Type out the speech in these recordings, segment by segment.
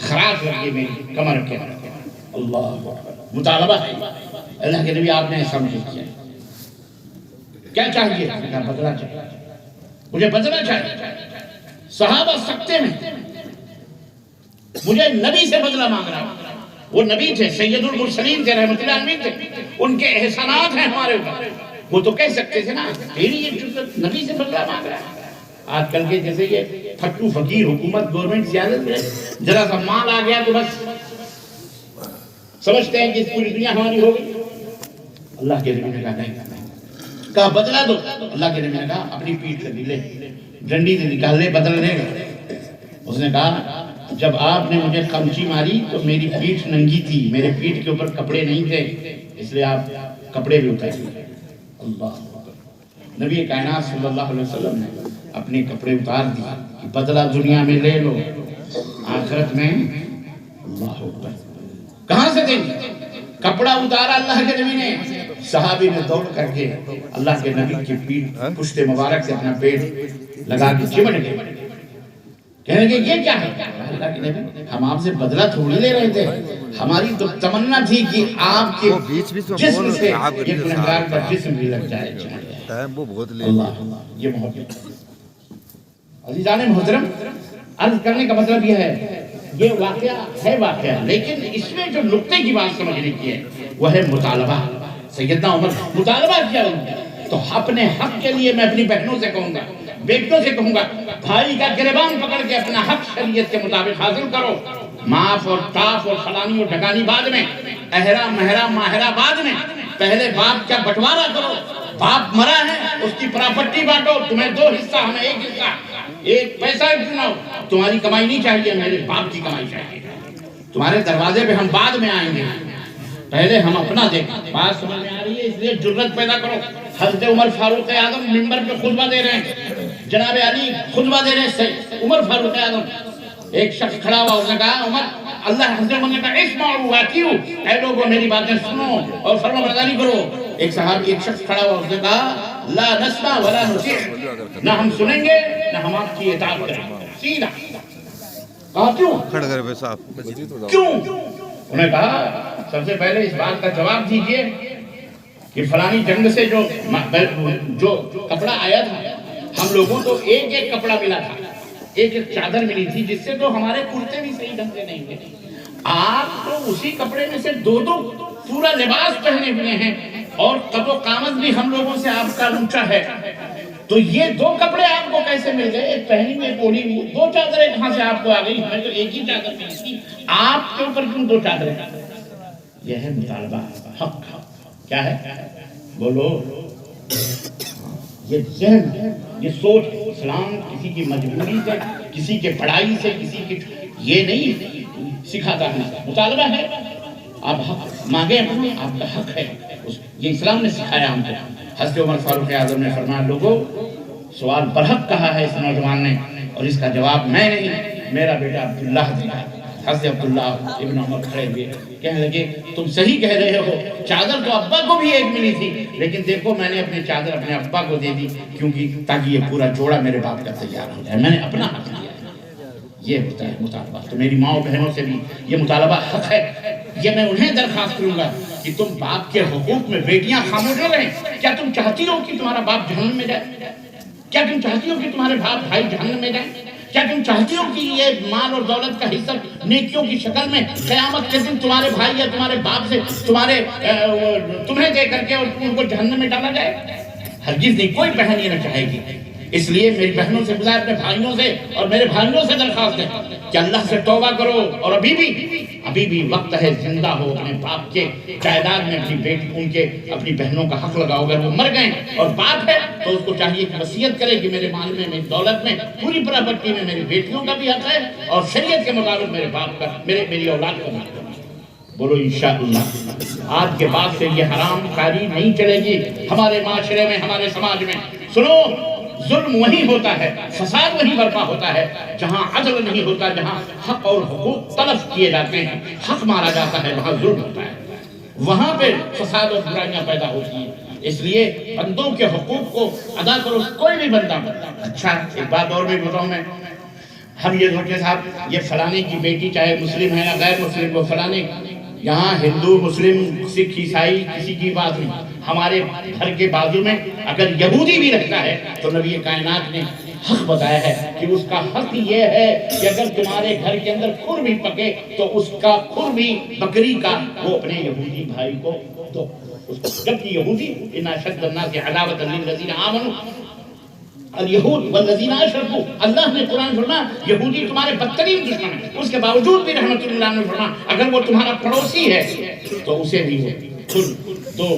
خراش لگی میری کمر کے اندر۔ اللہ مطالبہ ہے اللہ کے نبی آپ نے ایسا مجھے کیا کیا چاہیے؟ کہا بدلہ چاہیے، مجھے بدلہ چاہیے۔ صحابہ سکتے میں مجھے نبی سے بدلہ مانگ رہا، وہ نبی تھے، سید المرسلین تھے، رحمت اللہ علیہ تھے، ان کے احسانات ہیں ہمارے اوپر، وہ تو کہہ سکتے تھے نا تیری یہ نبی سے بدلہ مانگ رہا ہے۔ آج کل کے جیسے یہ پھٹو فقیر حکومت گورنمنٹ زیادت ہے، ذرا سا مال آ گیا تو بس سمجھتے ہیں کہ پوری دنیا ہماری ہو گئی۔ اللہ کے نبی نے کہا نہیں، کہا بدلہ دو۔ اللہ کے نبی نے کہا اپنی پیٹھ لگی لے ڈنڈی سے نکال لے بدلہ دے گا۔ اس نے کہا جب آپ نے مجھے قمچی ماری تو میری پیٹھ ننگی تھی، میرے پیٹھ کے اوپر کپڑے نہیں تھے، اس لیے آپ کپڑے بھی اتار دیے۔ اللہ نبی کائنات صلی اللہ علیہ وسلم نے اپنے کپڑے اتار دیے کہ بدلہ دنیا میں لے لو، آخرت میں اللہ اکبر کہاں سے دیں گے؟ کپڑا اتارا اللہ کے نبی نے، صحابی نے دوڑ کر کے اللہ کے نبی کی پیٹھ پشت مبارک سے اپنا پیٹ لگا کے چمٹ گئے، کہنے لگے یہ کیا ہے؟ اللہ کے نبی ہم آپ سے بدلہ تھوڑی لے رہے تھے، ہماری تو تمنا تھی کہ آپ کے جسم سے یہ گنہگار کا جسم بھی لگ جائے۔ اللہ یہ محبت عزیزان محترم، عرض کرنے کا مطلب یہ ہے یہ واقعہ ہے واقعہ، لیکن اس میں جو نقطے کی بات سمجھنے کی ہے وہ ہے مطالبہ۔ سیدنا عمر مطالبہ کیا تو اپنے حق کے لیے میں اپنی بہنوں سے کہوں گا، بیٹوں سے کہوں گا بھائی کا گریبان پکڑ کے اپنا حق شریعت کے مطابق حاصل کرو، معاف اور طاف اور فلانی اور ڈھکانی بعد میں، اہرا مہرا ماہرہ بعد میں، پہلے باپ کا بٹوارا کرو، باپ مرا ہے اس کی پراپرٹی بانٹو، تمہیں 2 حصہ ہمیں 1 حصہ، 1 پیسہ کیوں تمہاری کمائی نہیں چاہیے، میرے باپ کی کمائی چاہیے، تمہارے دروازے پہ ہم بعد میں آئیں گے، پہلے ہم اپنا دیکھیں۔ بات سمجھ میں آ رہی ہے؟ اس لیے جرت پیدا کرو۔ حضرت عمر فاروق اعظم منبر پہ خطبہ دے رہے ہیں، جناب علی خطبہ دے رہے ہیں، عمر فاروق اعظم، ایک شخص کھڑا ہوا، اس نے کہا عمر اللہ حضرت عمر نے کہا اسمعوا واتیعوا، اے لوگوں میری باتیں سنو اور فرما برداری کرو۔ ایک صحابی ایک شخص کھڑا ہوا، اس نے کہا لا نسمع ولا نطیع، نہ ہم سنیں گے نہ ہم آپ کی اطاعت کریں گے، سیدھا کہا کیوں؟ کیوں؟ انہوں نے کہا سب سے پہلے اس بات کا جواب دیجئے کہ فلانی جنگ سے جو کپڑا آیا تھا ہم لوگوں کو ایک ایک کپڑا ملا تھا، ایک ایک چادر ملی تھی، جس سے تو ہمارے کرتے بھی صحیح ڈھنگ سے نہیں تھے، آپ تو اسی کپڑے میں سے 2 پورا لباس پہنے ہوئے ہیں اور قد و قامت بھی ہم لوگوں سے آپ کا اونچا ہے، تو یہ 2 کپڑے آپ کو کیسے مل گئے؟ ایک پہنی ہوئی ایک اوڑھی ہوئی، 2 چادریں کہاں سے آپ کو آ گئی؟ ہمیں تو ایک ہی چادر ملی تھی، آپ کے اوپر کیوں 2 چادریں؟ یہ ہے مطالبہ، حق کیا ہے؟ بولو، یہ ذہن، یہ سوچ، اسلام کسی کی مجبوری سے، کسی کے پڑھائی سے، کسی کی یہ نہیں سکھاتا ہے، مطالبہ ہے، آپ حق مانگیں، آپ کا حق ہے، یہ اسلام نے سکھایا ہم کو۔ حضرت عمر فاروق اعظم نے فرمایا لوگوں سوال برحق کہا ہے اس نوجوان نے اور اس کا جواب میں نہیں میرا بیٹا عبداللہ دے گا۔ حضرت عبداللہ ابن عمر کھڑے ہوئے کہنے لگے تم صحیح کہہ رہے ہو، چادر تو ابا کو بھی ایک ملی تھی، لیکن دیکھو میں نے اپنی چادر اپنے ابا کو دے دی کیونکہ تاکہ یہ پورا جوڑا میرے باپ کا تیار ہو جائے، میں نے اپنا حق لیا۔ یہ ہوتا ہے مطالبہ۔ تو میری ماں و بہنوں سے بھی یہ مطالبہ حق ہے، یہ میں انہیں درخواست کروں گا کہ تم باپ کے حقوق میں بیٹیاں خاموش نہ رہیں۔ کیا تم چاہتی ہو کہ تمہارا باپ جہنم میں جائے؟ کیا تم چاہتی ہو کہ تمہارے باپ بھائی جہنم میں جائیں؟ کیا تم چاہتی ہو کہ یہ مال اور دولت کا حصہ نیکیوں کی شکل میں قیامت کے دن تمہارے بھائی یا تمہارے باپ سے تمہیں دے کر کے اور ان کو جہنم میں ڈالا جائے؟ ہرگز نہیں، کوئی بہن یہ نہ چاہے گی۔ اس لیے میری بہنوں سے گزار، اپنے بھائیوں سے اور میرے بھائیوں سے درخواست ہے کہ اللہ سے توبہ کرو اور ابھی بھی وقت ہے، زندہ ہو، اپنے باپ کے جائیداد میں اپنی بیٹی ان کے اپنی بہنوں کا حق لگاؤ۔ اگر وہ مر گئے اور باپ ہے تو اس کو چاہیے کہ وصیت کرے کہ میرے مال میں، میری دولت میں، پوری پراپرٹی میں میری بیٹیوں کا بھی حق ہے اور شریعت کے مطابق میرے باپ کا، میری اولاد کا بھی حق ہے۔ بولو انشاءاللہ آج کے بعد سے یہ حرام کاری نہیں چلے گی ہمارے معاشرے میں، ہمارے سماج میں۔ سنو، ظلم وہی ہوتا ہے، فساد وہی برپا ہوتا ہے جہاں عدل نہیں ہوتا، جہاں حق اور حقوق تلف کیے جاتے ہیں، حق مارا جاتا ہے، وہاں ظلم ہوتا ہے، وہاں پہ فساد اور برائیاں پیدا ہوتی ہیں۔ اس لیے بندوں کے حقوق کو ادا کرو، کوئی بھی بندہ۔ اچھا ایک بات اور بھی بتاؤں میں، ہم یہ سوچے صاحب یہ فلانے کی بیٹی چاہے مسلم ہے یا غیر مسلم، وہ فلانے، یہاں ہندو مسلم سکھ عیسائی کسی کی بات نہیں. ہمارے گھر کے بازو میں اگر یہودی بھی رہتا ہے تو نبی کائنات نے حق بتایا ہے کہ اس کا حق یہ ہے کہ اگر تمہارے گھر کے اندر کھر بھی پکے تو اس کا کھر بھی بکری کا وہ اپنے یہودی بھائی کو دو. جبکہ یہودی ان اشد الناس عداوۃ للذین آمنوا الیہود والذین اشرکوا، اللہ نے قرآن فرمایا یہودی تمہارے بدترین دشمن ہے، اس کے باوجود بھی رحمت اللہ نے فرمایا اگر وہ تمہارا پڑوسی ہے تو اسے بھی تو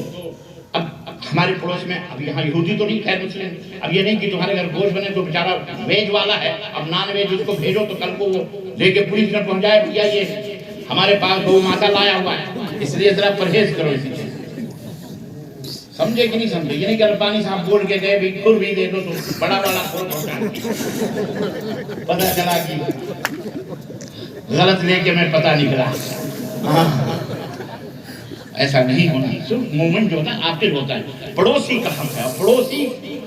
اب ہمارے پڑوس میں اب یہاں یہودی تو نہیں خیر مسلم، اب یہ نہیں کہ تمہارے گھر گوشت بنے تو بیچارہ ویج والا ہے، اب نان ویج اس کو بھیجو تو کل کو وہ لے کے پولیس میں پہنچائے بھیا یہ ہمارے پاس گو ماتا لایا ہوا ہے، اس لیے ذرا پرہیز کرو اسی سے. سمجھے کہ نہیں سمجھے؟ یہ نہیں کہ ربانی صاحب بول کے گئے بھی کھر بھی دے دو تو بڑا والا کھر پہنچا پتہ چلا کہ غلط لے کے میں پتہ نکلا. ایسا نہیں ہونا. مومن جو ہوتا ہے عاقل ہوتا ہے. پڑوسی کا حق ہے، پڑوسی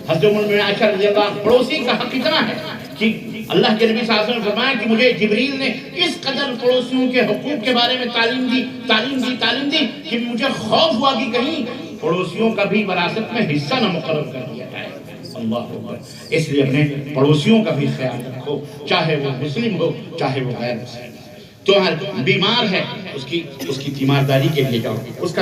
حضرت ام عائشہ رضی اللہ، پڑوسی کا حق اتنا ہے کہ اللہ کے نبی صلی اللہ علیہ وسلم نے فرمایا کہ مجھے جبریل نے اس قدر پڑوسیوں کے حقوق کے بارے میں تعلیم دی کہ مجھے خوف ہوا کہ کہیں پڑوسیوں کا بھی وراثت میں حصہ نہ مقرر کر دیا جائے. اللہ اکبر. اس لیے اپنے پڑوسیوں کا بھی خیال رکھو، چاہے وہ مسلم ہو چاہے وہ غیر مسلم. تو بیمار ہے اس کی تیمارداری کے لیے جاؤ، اس کا